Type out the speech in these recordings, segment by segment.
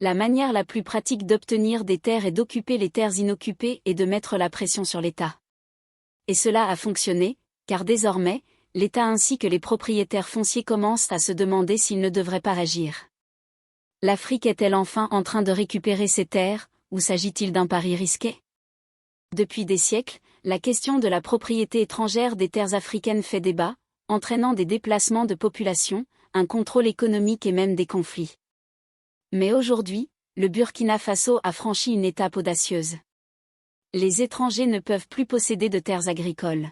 La manière la plus pratique d'obtenir des terres est d'occuper les terres inoccupées et de mettre la pression sur l'État. Et cela a fonctionné, car désormais, l'État ainsi que les propriétaires fonciers commencent à se demander s'ils ne devraient pas agir. L'Afrique est-elle enfin en train de récupérer ses terres, ou s'agit-il d'un pari risqué? Depuis des siècles, la question de la propriété étrangère des terres africaines fait débat, entraînant des déplacements de population, un contrôle économique et même des conflits. Mais aujourd'hui, le Burkina Faso a franchi une étape audacieuse. Les étrangers ne peuvent plus posséder de terres agricoles.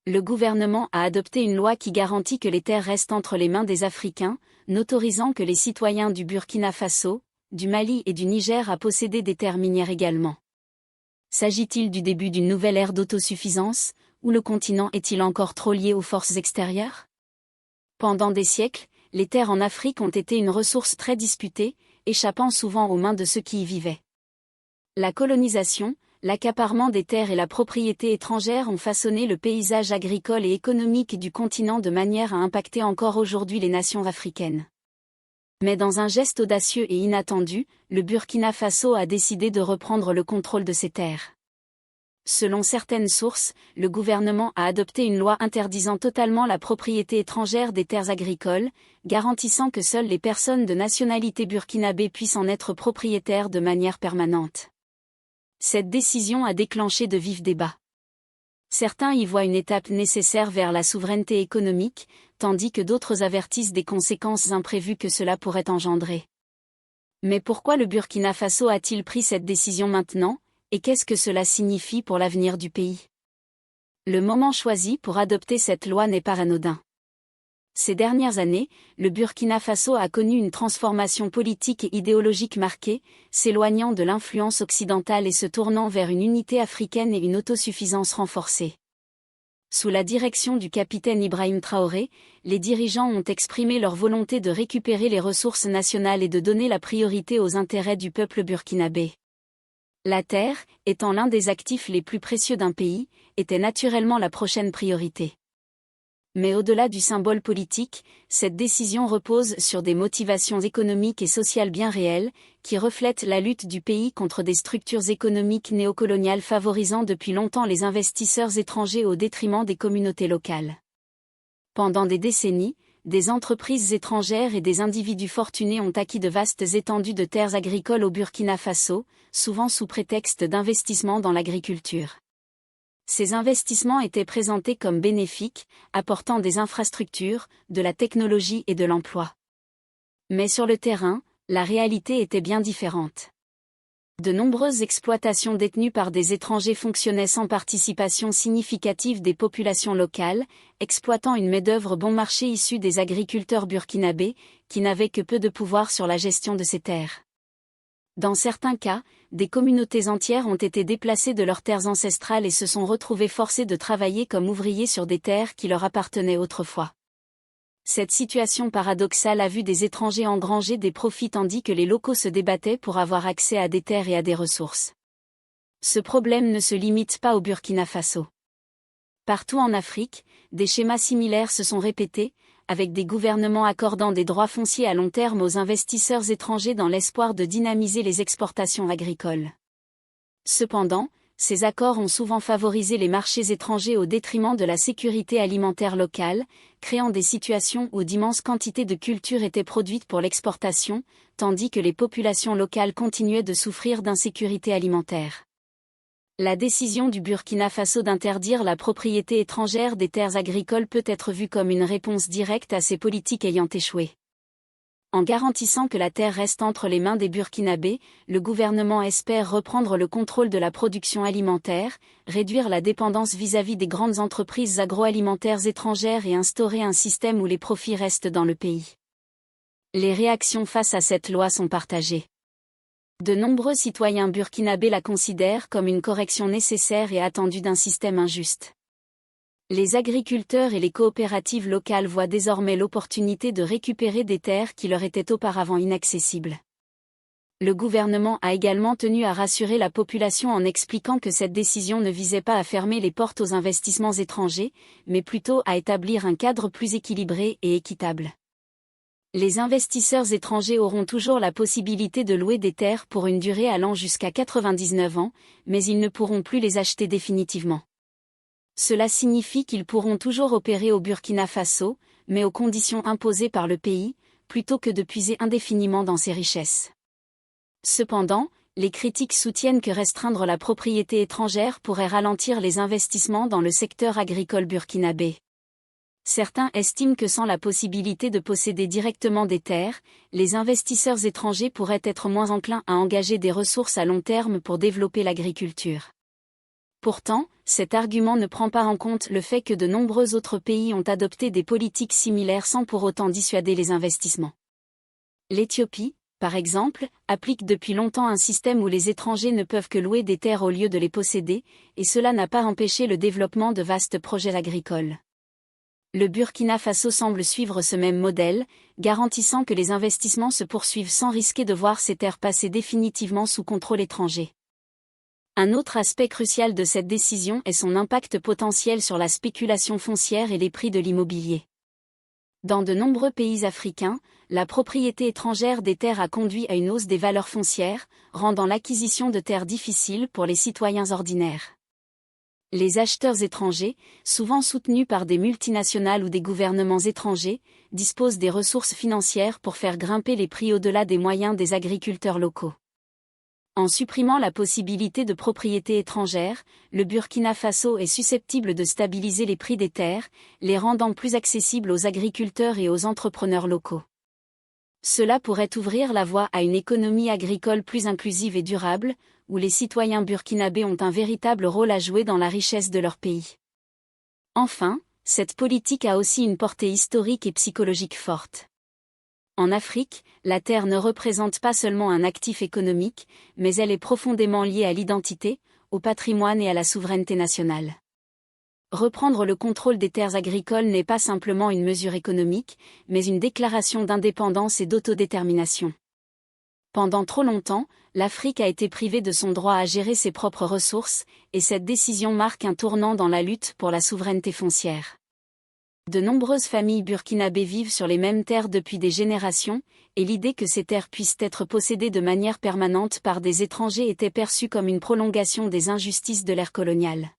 Le gouvernement a adopté une loi qui garantit que les terres restent entre les mains des Africains, n'autorisant que les citoyens du Burkina Faso, du Mali et du Niger à posséder des terres minières également. S'agit-il du début d'une nouvelle ère d'autosuffisance, ou le continent est-il encore trop lié aux forces extérieures? Pendant des siècles, les terres en Afrique ont été une ressource très disputée, échappant souvent aux mains de ceux qui y vivaient. La colonisation, l'accaparement des terres et la propriété étrangère ont façonné le paysage agricole et économique du continent de manière à impacter encore aujourd'hui les nations africaines. Mais dans un geste audacieux et inattendu, le Burkina Faso a décidé de reprendre le contrôle de ses terres. Selon certaines sources, le gouvernement a adopté une loi interdisant totalement la propriété étrangère des terres agricoles, garantissant que seules les personnes de nationalité burkinabé puissent en être propriétaires de manière permanente. Cette décision a déclenché de vifs débats. Certains y voient une étape nécessaire vers la souveraineté économique, tandis que d'autres avertissent des conséquences imprévues que cela pourrait engendrer. Mais pourquoi le Burkina Faso a-t-il pris cette décision maintenant, et qu'est-ce que cela signifie pour l'avenir du pays? Le moment choisi pour adopter cette loi n'est pas anodin. Ces dernières années, le Burkina Faso a connu une transformation politique et idéologique marquée, s'éloignant de l'influence occidentale et se tournant vers une unité africaine et une autosuffisance renforcée. Sous la direction du capitaine Ibrahim Traoré, les dirigeants ont exprimé leur volonté de récupérer les ressources nationales et de donner la priorité aux intérêts du peuple burkinabé. La terre, étant l'un des actifs les plus précieux d'un pays, était naturellement la prochaine priorité. Mais au-delà du symbole politique, cette décision repose sur des motivations économiques et sociales bien réelles, qui reflètent la lutte du pays contre des structures économiques néocoloniales favorisant depuis longtemps les investisseurs étrangers au détriment des communautés locales. Pendant des décennies, des entreprises étrangères et des individus fortunés ont acquis de vastes étendues de terres agricoles au Burkina Faso, souvent sous prétexte d'investissement dans l'agriculture. Ces investissements étaient présentés comme bénéfiques, apportant des infrastructures, de la technologie et de l'emploi. Mais sur le terrain, la réalité était bien différente. De nombreuses exploitations détenues par des étrangers fonctionnaient sans participation significative des populations locales, exploitant une main-d'œuvre bon marché issue des agriculteurs burkinabés, qui n'avaient que peu de pouvoir sur la gestion de ces terres. Dans certains cas, des communautés entières ont été déplacées de leurs terres ancestrales et se sont retrouvées forcées de travailler comme ouvriers sur des terres qui leur appartenaient autrefois. Cette situation paradoxale a vu des étrangers engranger des profits tandis que les locaux se débattaient pour avoir accès à des terres et à des ressources. Ce problème ne se limite pas au Burkina Faso. Partout en Afrique, des schémas similaires se sont répétés, avec des gouvernements accordant des droits fonciers à long terme aux investisseurs étrangers dans l'espoir de dynamiser les exportations agricoles. Cependant, ces accords ont souvent favorisé les marchés étrangers au détriment de la sécurité alimentaire locale, créant des situations où d'immenses quantités de cultures étaient produites pour l'exportation, tandis que les populations locales continuaient de souffrir d'insécurité alimentaire. La décision du Burkina Faso d'interdire la propriété étrangère des terres agricoles peut être vue comme une réponse directe à ces politiques ayant échoué. En garantissant que la terre reste entre les mains des Burkinabés, le gouvernement espère reprendre le contrôle de la production alimentaire, réduire la dépendance vis-à-vis des grandes entreprises agroalimentaires étrangères et instaurer un système où les profits restent dans le pays. Les réactions face à cette loi sont partagées. De nombreux citoyens burkinabés la considèrent comme une correction nécessaire et attendue d'un système injuste. Les agriculteurs et les coopératives locales voient désormais l'opportunité de récupérer des terres qui leur étaient auparavant inaccessibles. Le gouvernement a également tenu à rassurer la population en expliquant que cette décision ne visait pas à fermer les portes aux investissements étrangers, mais plutôt à établir un cadre plus équilibré et équitable. Les investisseurs étrangers auront toujours la possibilité de louer des terres pour une durée allant jusqu'à 99 ans, mais ils ne pourront plus les acheter définitivement. Cela signifie qu'ils pourront toujours opérer au Burkina Faso, mais aux conditions imposées par le pays, plutôt que de puiser indéfiniment dans ses richesses. Cependant, les critiques soutiennent que restreindre la propriété étrangère pourrait ralentir les investissements dans le secteur agricole burkinabé. Certains estiment que sans la possibilité de posséder directement des terres, les investisseurs étrangers pourraient être moins enclins à engager des ressources à long terme pour développer l'agriculture. Pourtant, cet argument ne prend pas en compte le fait que de nombreux autres pays ont adopté des politiques similaires sans pour autant dissuader les investissements. L'Éthiopie, par exemple, applique depuis longtemps un système où les étrangers ne peuvent que louer des terres au lieu de les posséder, et cela n'a pas empêché le développement de vastes projets agricoles. Le Burkina Faso semble suivre ce même modèle, garantissant que les investissements se poursuivent sans risquer de voir ces terres passer définitivement sous contrôle étranger. Un autre aspect crucial de cette décision est son impact potentiel sur la spéculation foncière et les prix de l'immobilier. Dans de nombreux pays africains, la propriété étrangère des terres a conduit à une hausse des valeurs foncières, rendant l'acquisition de terres difficile pour les citoyens ordinaires. Les acheteurs étrangers, souvent soutenus par des multinationales ou des gouvernements étrangers, disposent des ressources financières pour faire grimper les prix au-delà des moyens des agriculteurs locaux. En supprimant la possibilité de propriété étrangère, le Burkina Faso est susceptible de stabiliser les prix des terres, les rendant plus accessibles aux agriculteurs et aux entrepreneurs locaux. Cela pourrait ouvrir la voie à une économie agricole plus inclusive et durable, où les citoyens burkinabés ont un véritable rôle à jouer dans la richesse de leur pays. Enfin, cette politique a aussi une portée historique et psychologique forte. En Afrique, la terre ne représente pas seulement un actif économique, mais elle est profondément liée à l'identité, au patrimoine et à la souveraineté nationale. Reprendre le contrôle des terres agricoles n'est pas simplement une mesure économique, mais une déclaration d'indépendance et d'autodétermination. Pendant trop longtemps, l'Afrique a été privée de son droit à gérer ses propres ressources, et cette décision marque un tournant dans la lutte pour la souveraineté foncière. De nombreuses familles burkinabées vivent sur les mêmes terres depuis des générations, et l'idée que ces terres puissent être possédées de manière permanente par des étrangers était perçue comme une prolongation des injustices de l'ère coloniale.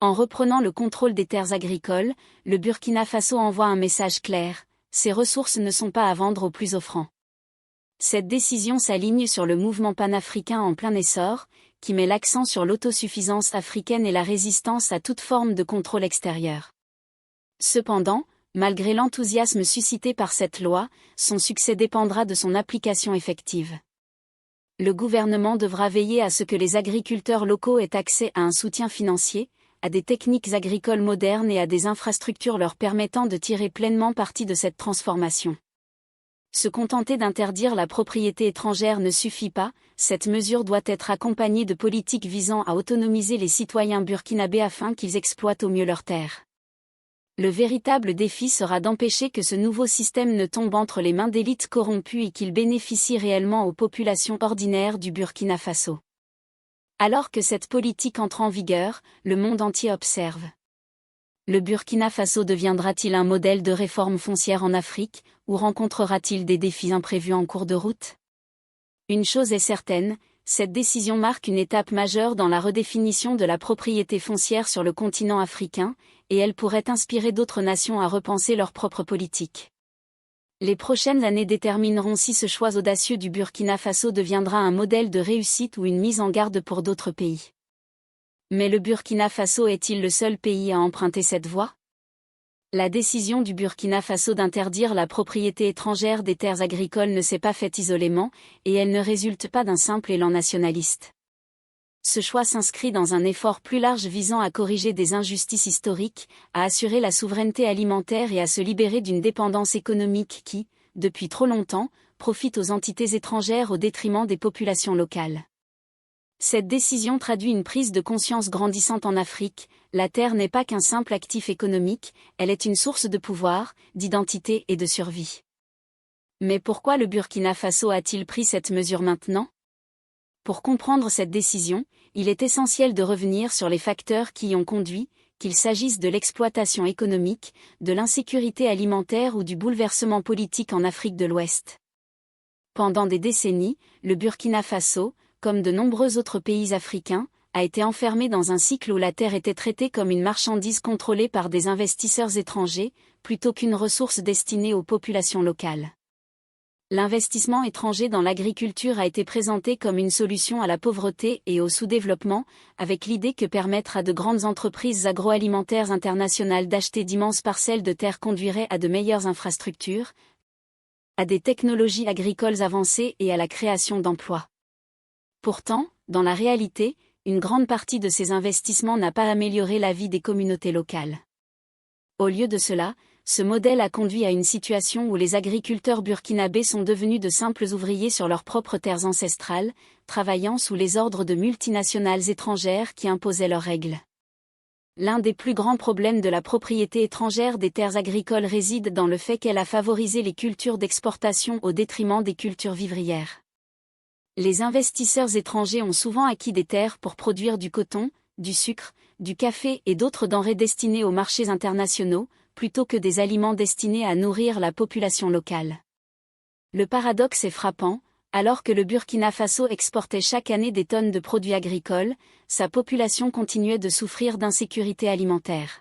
En reprenant le contrôle des terres agricoles, le Burkina Faso envoie un message clair: ces ressources ne sont pas à vendre aux plus offrants. Cette décision s'aligne sur le mouvement panafricain en plein essor, qui met l'accent sur l'autosuffisance africaine et la résistance à toute forme de contrôle extérieur. Cependant, malgré l'enthousiasme suscité par cette loi, son succès dépendra de son application effective. Le gouvernement devra veiller à ce que les agriculteurs locaux aient accès à un soutien financier, à des techniques agricoles modernes et à des infrastructures leur permettant de tirer pleinement parti de cette transformation. Se contenter d'interdire la propriété étrangère ne suffit pas, cette mesure doit être accompagnée de politiques visant à autonomiser les citoyens burkinabés afin qu'ils exploitent au mieux leurs terres. Le véritable défi sera d'empêcher que ce nouveau système ne tombe entre les mains d'élites corrompues et qu'il bénéficie réellement aux populations ordinaires du Burkina Faso. Alors que cette politique entre en vigueur, le monde entier observe. Le Burkina Faso deviendra-t-il un modèle de réforme foncière en Afrique, ou rencontrera-t-il des défis imprévus en cours de route? Une chose est certaine, cette décision marque une étape majeure dans la redéfinition de la propriété foncière sur le continent africain, et elle pourrait inspirer d'autres nations à repenser leur propre politique. Les prochaines années détermineront si ce choix audacieux du Burkina Faso deviendra un modèle de réussite ou une mise en garde pour d'autres pays. Mais le Burkina Faso est-il le seul pays à emprunter cette voie? La décision du Burkina Faso d'interdire la propriété étrangère des terres agricoles ne s'est pas faite isolément, et elle ne résulte pas d'un simple élan nationaliste. Ce choix s'inscrit dans un effort plus large visant à corriger des injustices historiques, à assurer la souveraineté alimentaire et à se libérer d'une dépendance économique qui, depuis trop longtemps, profite aux entités étrangères au détriment des populations locales. Cette décision traduit une prise de conscience grandissante en Afrique: la terre n'est pas qu'un simple actif économique, elle est une source de pouvoir, d'identité et de survie. Mais pourquoi le Burkina Faso a-t-il pris cette mesure maintenant? Pour comprendre cette décision, il est essentiel de revenir sur les facteurs qui y ont conduit, qu'il s'agisse de l'exploitation économique, de l'insécurité alimentaire ou du bouleversement politique en Afrique de l'Ouest. Pendant des décennies, le Burkina Faso, comme de nombreux autres pays africains, a été enfermé dans un cycle où la terre était traitée comme une marchandise contrôlée par des investisseurs étrangers, plutôt qu'une ressource destinée aux populations locales. L'investissement étranger dans l'agriculture a été présenté comme une solution à la pauvreté et au sous-développement, avec l'idée que permettre à de grandes entreprises agroalimentaires internationales d'acheter d'immenses parcelles de terre conduirait à de meilleures infrastructures, à des technologies agricoles avancées et à la création d'emplois. Pourtant, dans la réalité, une grande partie de ces investissements n'a pas amélioré la vie des communautés locales. Au lieu de cela, ce modèle a conduit à une situation où les agriculteurs burkinabés sont devenus de simples ouvriers sur leurs propres terres ancestrales, travaillant sous les ordres de multinationales étrangères qui imposaient leurs règles. L'un des plus grands problèmes de la propriété étrangère des terres agricoles réside dans le fait qu'elle a favorisé les cultures d'exportation au détriment des cultures vivrières. Les investisseurs étrangers ont souvent acquis des terres pour produire du coton, du sucre, du café et d'autres denrées destinées aux marchés internationaux, plutôt que des aliments destinés à nourrir la population locale. Le paradoxe est frappant, alors que le Burkina Faso exportait chaque année des tonnes de produits agricoles, sa population continuait de souffrir d'insécurité alimentaire.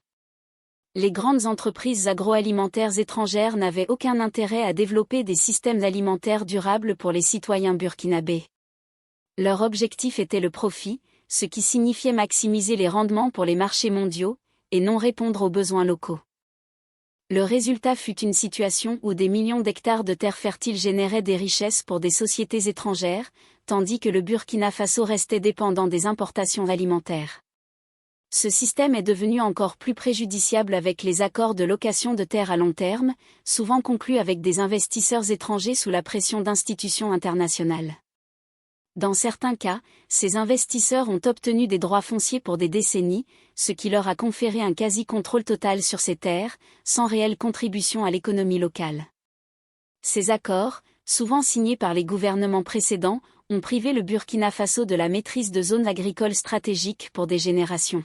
Les grandes entreprises agroalimentaires étrangères n'avaient aucun intérêt à développer des systèmes alimentaires durables pour les citoyens burkinabés. Leur objectif était le profit, ce qui signifiait maximiser les rendements pour les marchés mondiaux, et non répondre aux besoins locaux. Le résultat fut une situation où des millions d'hectares de terres fertiles généraient des richesses pour des sociétés étrangères, tandis que le Burkina Faso restait dépendant des importations alimentaires. Ce système est devenu encore plus préjudiciable avec les accords de location de terres à long terme, souvent conclus avec des investisseurs étrangers sous la pression d'institutions internationales. Dans certains cas, ces investisseurs ont obtenu des droits fonciers pour des décennies, ce qui leur a conféré un quasi-contrôle total sur ces terres, sans réelle contribution à l'économie locale. Ces accords, souvent signés par les gouvernements précédents, ont privé le Burkina Faso de la maîtrise de zones agricoles stratégiques pour des générations.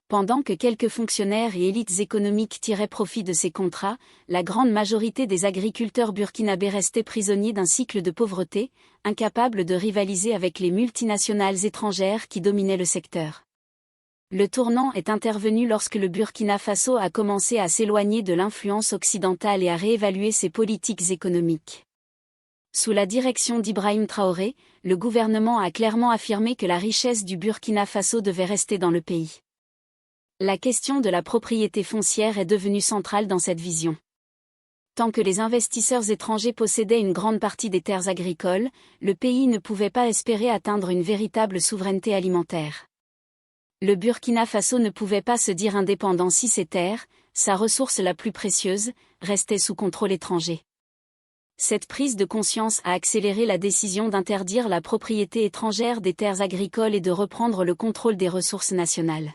Pendant que quelques fonctionnaires et élites économiques tiraient profit de ces contrats, la grande majorité des agriculteurs burkinabés restaient prisonniers d'un cycle de pauvreté, incapables de rivaliser avec les multinationales étrangères qui dominaient le secteur. Le tournant est intervenu lorsque le Burkina Faso a commencé à s'éloigner de l'influence occidentale et à réévaluer ses politiques économiques. Sous la direction d'Ibrahim Traoré, le gouvernement a clairement affirmé que la richesse du Burkina Faso devait rester dans le pays. La question de la propriété foncière est devenue centrale dans cette vision. Tant que les investisseurs étrangers possédaient une grande partie des terres agricoles, le pays ne pouvait pas espérer atteindre une véritable souveraineté alimentaire. Le Burkina Faso ne pouvait pas se dire indépendant si ses terres, sa ressource la plus précieuse, restaient sous contrôle étranger. Cette prise de conscience a accéléré la décision d'interdire la propriété étrangère des terres agricoles et de reprendre le contrôle des ressources nationales.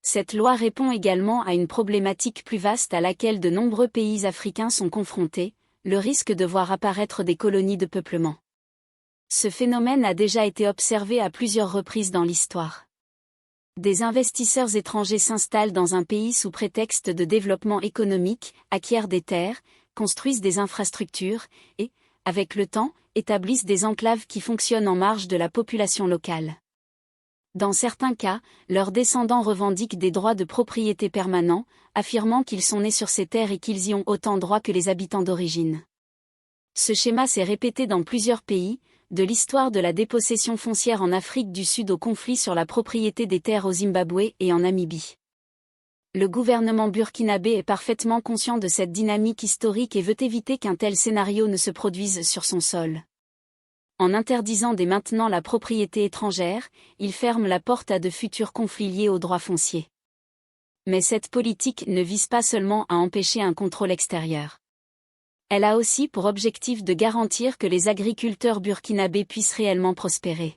Cette loi répond également à une problématique plus vaste à laquelle de nombreux pays africains sont confrontés, le risque de voir apparaître des colonies de peuplement. Ce phénomène a déjà été observé à plusieurs reprises dans l'histoire. Des investisseurs étrangers s'installent dans un pays sous prétexte de développement économique, acquièrent des terres, construisent des infrastructures, et, avec le temps, établissent des enclaves qui fonctionnent en marge de la population locale. Dans certains cas, leurs descendants revendiquent des droits de propriété permanents, affirmant qu'ils sont nés sur ces terres et qu'ils y ont autant droit que les habitants d'origine. Ce schéma s'est répété dans plusieurs pays, de l'histoire de la dépossession foncière en Afrique du Sud au conflit sur la propriété des terres au Zimbabwe et en Namibie. Le gouvernement burkinabé est parfaitement conscient de cette dynamique historique et veut éviter qu'un tel scénario ne se produise sur son sol. En interdisant dès maintenant la propriété étrangère, il ferme la porte à de futurs conflits liés aux droits fonciers. Mais cette politique ne vise pas seulement à empêcher un contrôle extérieur. Elle a aussi pour objectif de garantir que les agriculteurs burkinabés puissent réellement prospérer.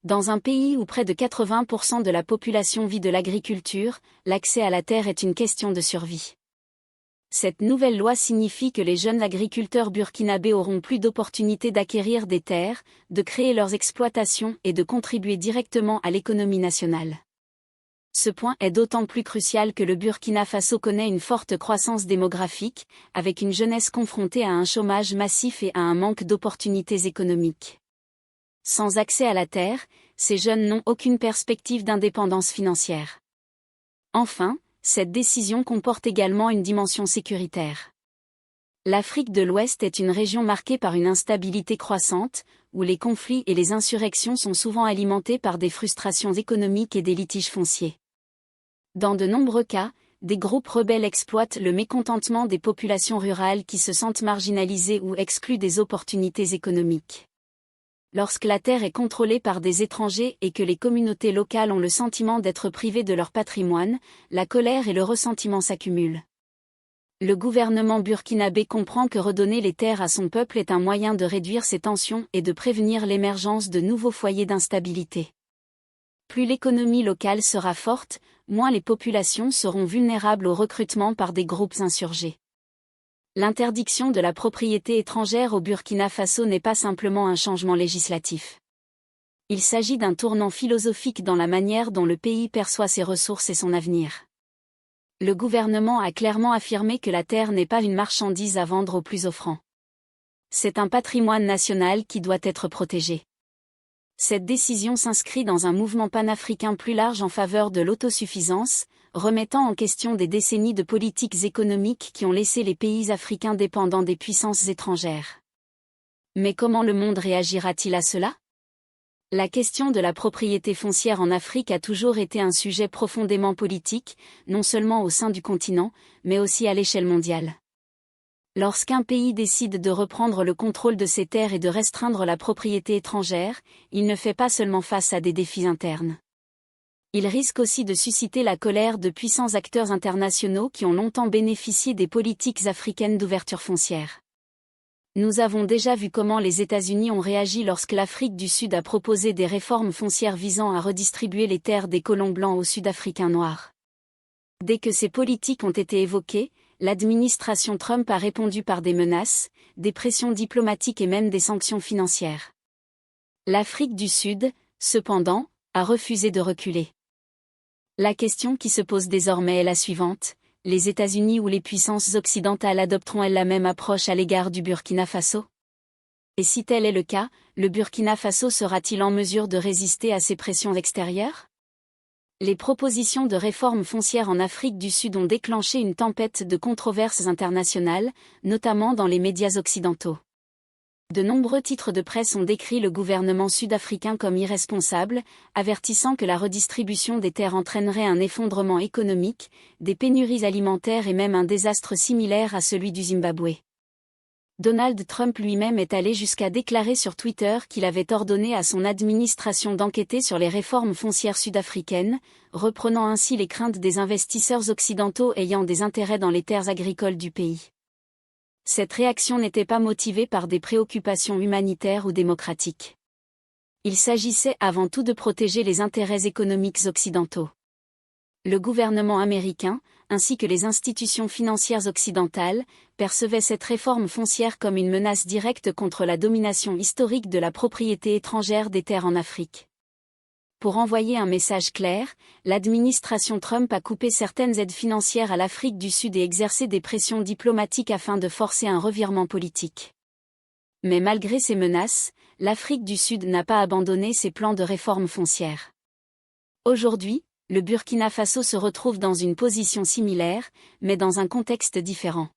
Dans un pays où près de 80% de la population vit de l'agriculture, l'accès à la terre est une question de survie. Cette nouvelle loi signifie que les jeunes agriculteurs burkinabés auront plus d'opportunités d'acquérir des terres, de créer leurs exploitations et de contribuer directement à l'économie nationale. Ce point est d'autant plus crucial que le Burkina Faso connaît une forte croissance démographique, avec une jeunesse confrontée à un chômage massif et à un manque d'opportunités économiques. Sans accès à la terre, ces jeunes n'ont aucune perspective d'indépendance financière. Enfin, cette décision comporte également une dimension sécuritaire. L'Afrique de l'Ouest est une région marquée par une instabilité croissante, où les conflits et les insurrections sont souvent alimentés par des frustrations économiques et des litiges fonciers. Dans de nombreux cas, des groupes rebelles exploitent le mécontentement des populations rurales qui se sentent marginalisées ou exclues des opportunités économiques. Lorsque la terre est contrôlée par des étrangers et que les communautés locales ont le sentiment d'être privées de leur patrimoine, la colère et le ressentiment s'accumulent. Le gouvernement burkinabé comprend que redonner les terres à son peuple est un moyen de réduire ces tensions et de prévenir l'émergence de nouveaux foyers d'instabilité. Plus l'économie locale sera forte, moins les populations seront vulnérables au recrutement par des groupes insurgés. L'interdiction de la propriété étrangère au Burkina Faso n'est pas simplement un changement législatif. Il s'agit d'un tournant philosophique dans la manière dont le pays perçoit ses ressources et son avenir. Le gouvernement a clairement affirmé que la terre n'est pas une marchandise à vendre au plus offrant. C'est un patrimoine national qui doit être protégé. Cette décision s'inscrit dans un mouvement panafricain plus large en faveur de l'autosuffisance, remettant en question des décennies de politiques économiques qui ont laissé les pays africains dépendants des puissances étrangères. Mais comment le monde réagira-t-il à cela ? La question de la propriété foncière en Afrique a toujours été un sujet profondément politique, non seulement au sein du continent, mais aussi à l'échelle mondiale. Lorsqu'un pays décide de reprendre le contrôle de ses terres et de restreindre la propriété étrangère, il ne fait pas seulement face à des défis internes. Il risque aussi de susciter la colère de puissants acteurs internationaux qui ont longtemps bénéficié des politiques africaines d'ouverture foncière. Nous avons déjà vu comment les États-Unis ont réagi lorsque l'Afrique du Sud a proposé des réformes foncières visant à redistribuer les terres des colons blancs aux Sud-Africains noirs. Dès que ces politiques ont été évoquées, l'administration Trump a répondu par des menaces, des pressions diplomatiques et même des sanctions financières. L'Afrique du Sud, cependant, a refusé de reculer. La question qui se pose désormais est la suivante: les États-Unis ou les puissances occidentales adopteront-elles la même approche à l'égard du Burkina Faso? Et si tel est le cas, le Burkina Faso sera-t-il en mesure de résister à ces pressions extérieures? Les propositions de réforme foncière en Afrique du Sud ont déclenché une tempête de controverses internationales, notamment dans les médias occidentaux. De nombreux titres de presse ont décrit le gouvernement sud-africain comme irresponsable, avertissant que la redistribution des terres entraînerait un effondrement économique, des pénuries alimentaires et même un désastre similaire à celui du Zimbabwe. Donald Trump lui-même est allé jusqu'à déclarer sur Twitter qu'il avait ordonné à son administration d'enquêter sur les réformes foncières sud-africaines, reprenant ainsi les craintes des investisseurs occidentaux ayant des intérêts dans les terres agricoles du pays. Cette réaction n'était pas motivée par des préoccupations humanitaires ou démocratiques. Il s'agissait avant tout de protéger les intérêts économiques occidentaux. Le gouvernement américain, ainsi que les institutions financières occidentales, percevaient cette réforme foncière comme une menace directe contre la domination historique de la propriété étrangère des terres en Afrique. Pour envoyer un message clair, l'administration Trump a coupé certaines aides financières à l'Afrique du Sud et exercé des pressions diplomatiques afin de forcer un revirement politique. Mais malgré ces menaces, l'Afrique du Sud n'a pas abandonné ses plans de réforme foncière. Aujourd'hui, le Burkina Faso se retrouve dans une position similaire, mais dans un contexte différent.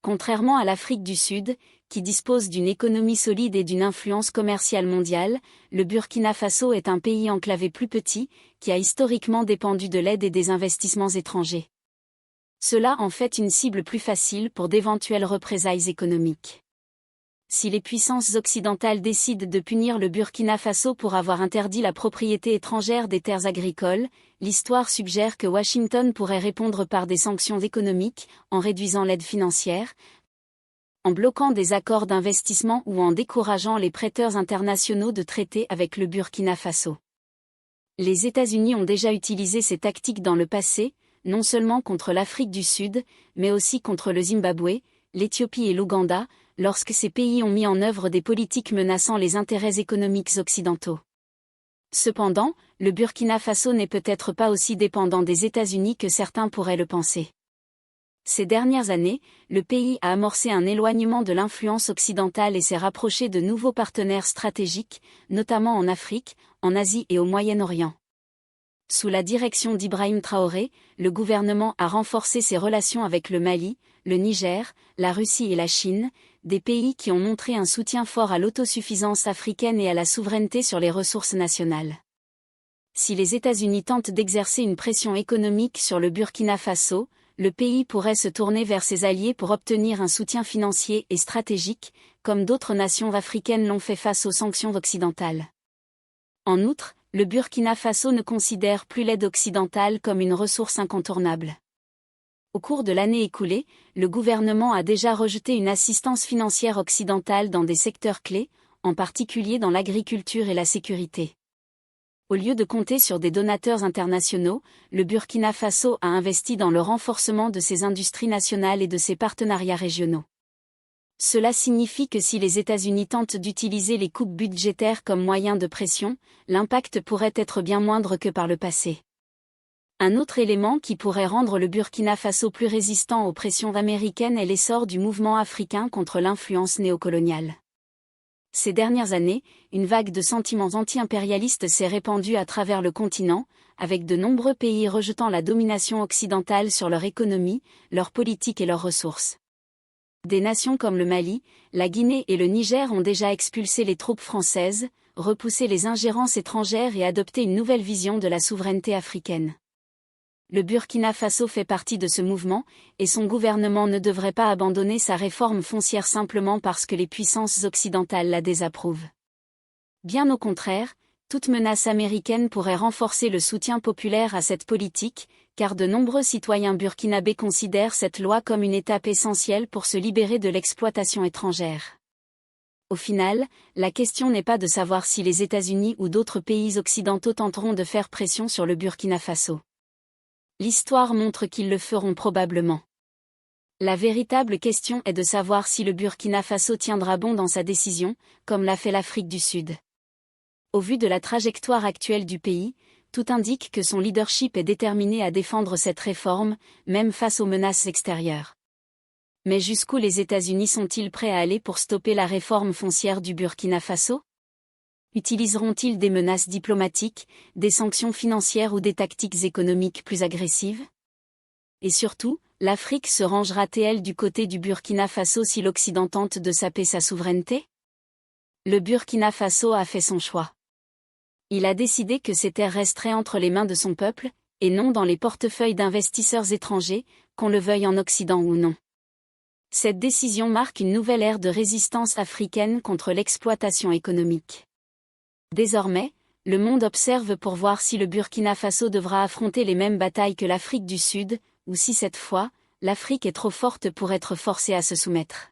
Contrairement à l'Afrique du Sud, qui dispose d'une économie solide et d'une influence commerciale mondiale, le Burkina Faso est un pays enclavé plus petit, qui a historiquement dépendu de l'aide et des investissements étrangers. Cela en fait une cible plus facile pour d'éventuelles représailles économiques. Si les puissances occidentales décident de punir le Burkina Faso pour avoir interdit la propriété étrangère des terres agricoles, l'histoire suggère que Washington pourrait répondre par des sanctions économiques, en réduisant l'aide financière, en bloquant des accords d'investissement ou en décourageant les prêteurs internationaux de traiter avec le Burkina Faso. Les États-Unis ont déjà utilisé ces tactiques dans le passé, non seulement contre l'Afrique du Sud, mais aussi contre le Zimbabwe, l'Éthiopie et l'Ouganda, lorsque ces pays ont mis en œuvre des politiques menaçant les intérêts économiques occidentaux. Cependant, le Burkina Faso n'est peut-être pas aussi dépendant des États-Unis que certains pourraient le penser. Ces dernières années, le pays a amorcé un éloignement de l'influence occidentale et s'est rapproché de nouveaux partenaires stratégiques, notamment en Afrique, en Asie et au Moyen-Orient. Sous la direction d'Ibrahim Traoré, le gouvernement a renforcé ses relations avec le Mali, le Niger, la Russie et la Chine, des pays qui ont montré un soutien fort à l'autosuffisance africaine et à la souveraineté sur les ressources nationales. Si les États-Unis tentent d'exercer une pression économique sur le Burkina Faso, le pays pourrait se tourner vers ses alliés pour obtenir un soutien financier et stratégique, comme d'autres nations africaines l'ont fait face aux sanctions occidentales. En outre, le Burkina Faso ne considère plus l'aide occidentale comme une ressource incontournable. Au cours de l'année écoulée, le gouvernement a déjà rejeté une assistance financière occidentale dans des secteurs clés, en particulier dans l'agriculture et la sécurité. Au lieu de compter sur des donateurs internationaux, le Burkina Faso a investi dans le renforcement de ses industries nationales et de ses partenariats régionaux. Cela signifie que si les États-Unis tentent d'utiliser les coupes budgétaires comme moyen de pression, l'impact pourrait être bien moindre que par le passé. Un autre élément qui pourrait rendre le Burkina Faso plus résistant aux pressions américaines est l'essor du mouvement africain contre l'influence néocoloniale. Ces dernières années, une vague de sentiments anti-impérialistes s'est répandue à travers le continent, avec de nombreux pays rejetant la domination occidentale sur leur économie, leur politique et leurs ressources. Des nations comme le Mali, la Guinée et le Niger ont déjà expulsé les troupes françaises, repoussé les ingérences étrangères et adopté une nouvelle vision de la souveraineté africaine. Le Burkina Faso fait partie de ce mouvement, et son gouvernement ne devrait pas abandonner sa réforme foncière simplement parce que les puissances occidentales la désapprouvent. Bien au contraire, toute menace américaine pourrait renforcer le soutien populaire à cette politique, car de nombreux citoyens burkinabés considèrent cette loi comme une étape essentielle pour se libérer de l'exploitation étrangère. Au final, la question n'est pas de savoir si les États-Unis ou d'autres pays occidentaux tenteront de faire pression sur le Burkina Faso. L'histoire montre qu'ils le feront probablement. La véritable question est de savoir si le Burkina Faso tiendra bon dans sa décision, comme l'a fait l'Afrique du Sud. Au vu de la trajectoire actuelle du pays, tout indique que son leadership est déterminé à défendre cette réforme, même face aux menaces extérieures. Mais jusqu'où les États-Unis sont-ils prêts à aller pour stopper la réforme foncière du Burkina Faso ? Utiliseront-ils des menaces diplomatiques, des sanctions financières ou des tactiques économiques plus agressives ? Et surtout, l'Afrique se rangera-t-elle du côté du Burkina Faso si l'Occident tente de saper sa souveraineté ? Le Burkina Faso a fait son choix. Il a décidé que ces terres resteraient entre les mains de son peuple, et non dans les portefeuilles d'investisseurs étrangers, qu'on le veuille en Occident ou non. Cette décision marque une nouvelle ère de résistance africaine contre l'exploitation économique. Désormais, le monde observe pour voir si le Burkina Faso devra affronter les mêmes batailles que l'Afrique du Sud, ou si cette fois, l'Afrique est trop forte pour être forcée à se soumettre.